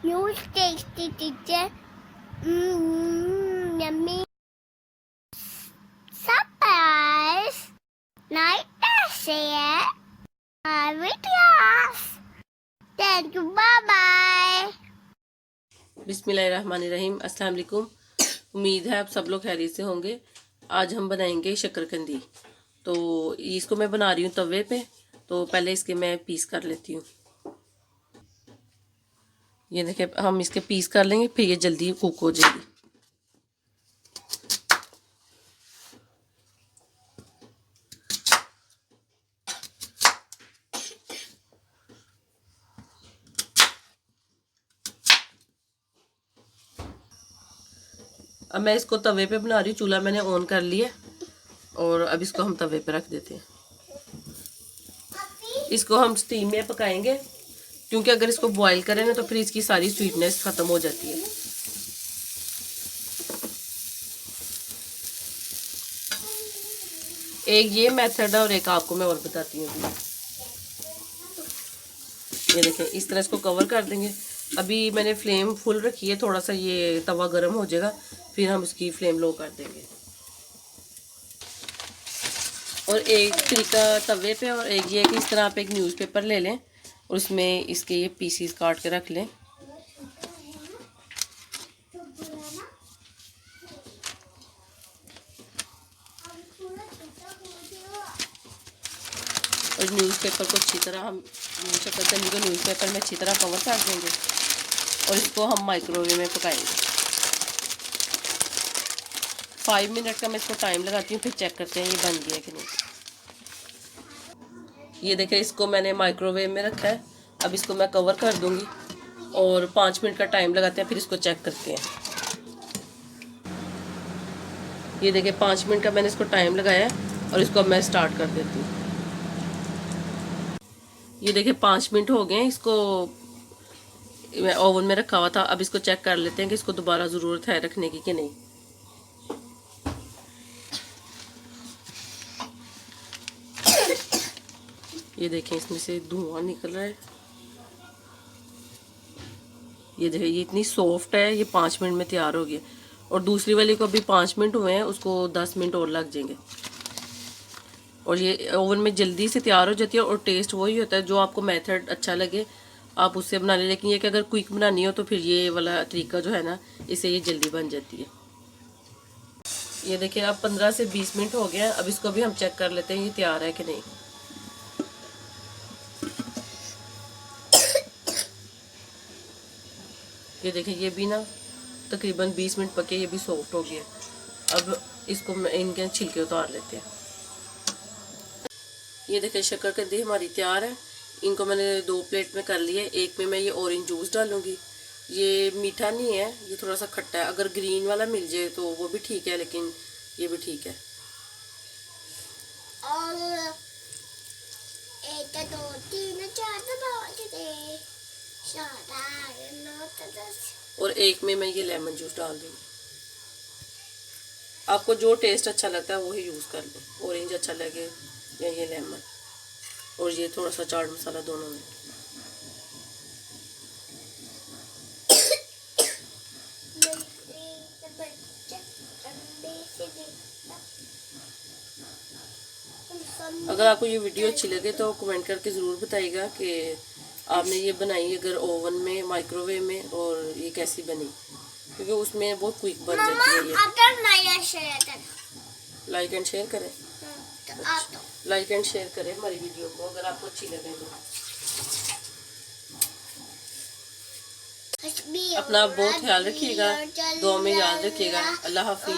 New tasty teacher. Yummy. Surprise. Night share. Videos. Thank you. Bye bye. बिस्मिल्लाहिर्रहमानिर्रहीम। अस्सलाम वालेकुम। उम्मीद है आप सब लोग खैरियत से होंगे। आज हम बनाएंगे शकरकंदी। तो इसको मैं बना रही हूँ तवे पे। तो पहले इसके मैं पीस कर लेती हूँ। ये देखिए, हम इसके पीस कर लेंगे, फिर ये जल्दी कुक हो जाएगी। अब मैं इसको तवे पे बना रही हूँ। चूल्हा मैंने ऑन कर लिया और अब इसको हम तवे पे रख देते हैं। इसको हम स्टीम में पकाएंगे, क्योंकि अगर इसको बॉईल करें ना तो फिर इसकी सारी स्वीटनेस ख़त्म हो जाती है। एक ये मेथड है और एक आपको मैं और बताती हूँ। ये देखें, इस तरह इसको कवर कर देंगे। अभी मैंने फ्लेम फुल रखी है, थोड़ा सा ये तवा गर्म हो जाएगा, फिर हम इसकी फ्लेम लो कर देंगे। और एक तरीका तवे पे और एक ये कि इस तरह आप एक न्यूज़पेपर ले लें और उसमें इसके ये पीसीस काट के रख लें। और न्यूज़पेपर को अच्छी तरह हम शकरकंदी को न्यूज़पेपर में अच्छी तरह कवर कर देंगे और इसको हम माइक्रोवेव में पकाएंगे। 5 मिनट का मैं इसको टाइम लगाती हूँ, फिर चेक करते हैं ये बन गया कि नहीं। ये देखें, इसको मैंने माइक्रोवेव में रखा है। अब इसको मैं कवर कर दूंगी और 5 मिनट का टाइम लगाते हैं, फिर इसको चेक करते हैं। ये देखें, 5 मिनट का मैंने इसको टाइम लगाया है और इसको अब मैं स्टार्ट कर देती हूँ। ये देखें, 5 मिनट हो गए हैं। इसको मैं ओवन में रखा हुआ था। अब इसको चेक कर लेते हैं कि इसको दोबारा ज़रूरत है रखने की कि नहीं। ये देखें, इसमें से धुआं निकल रहा है। ये देखें, ये इतनी सॉफ्ट है, ये 5 मिनट में तैयार हो गया। और दूसरी वाली को अभी 5 मिनट हुए हैं, उसको 10 मिनट और लग जाएंगे। और ये ओवन में जल्दी से तैयार हो जाती है और टेस्ट वही होता है। जो आपको मेथड अच्छा लगे आप उससे बना लें, लेकिन ये कि अगर क्विक बनानी हो तो फिर ये वाला तरीका जो है ना, इससे ये जल्दी बन जाती है। ये देखिए, अब 15 से 20 मिनट हो गया। अब इसको भी हम चेक कर लेते हैं ये तैयार है कि नहीं। ये देखिए, ये भी ना तकरीबन 20 मिनट पके, ये भी सॉफ्ट हो गया। अब इसको इनके छिलके उतार लेते हैं। ये देखिए, शकरकंदी हमारी तैयार है। इनको मैंने 2 प्लेट में कर लिए। एक में मैं ये ऑरेंज जूस डालूंगी। ये मीठा नहीं है, ये थोड़ा सा खट्टा है। अगर ग्रीन वाला मिल जाए तो वो भी ठीक है, लेकिन ये भी ठीक है। और 1 2 3 4 5 6 7 8 9 10। और एक में मैं ये लेमन जूस डाल दूँगी। आपको जो टेस्ट अच्छा लगता है वही यूज़ कर लें, ऑरेंज अच्छा लगे या ये लेमन। और ये थोड़ा सा चाट मसाला दोनों में। अगर आपको ये वीडियो अच्छी लगे तो कमेंट करके ज़रूर बताइएगा कि आपने ये बनाई अगर ओवन में, माइक्रोवेव में, और ये कैसी बनी, क्योंकि उसमें बहुत क्विक बन जाती है ये। लाइक एंड शेयर करें। लाइक एंड शेयर करें हमारी वीडियो को अगर आपको अच्छी लगे तो। अपना बहुत ख्याल रखिएगा, दुआ में याद रखिएगा। अल्लाह हाफिज़।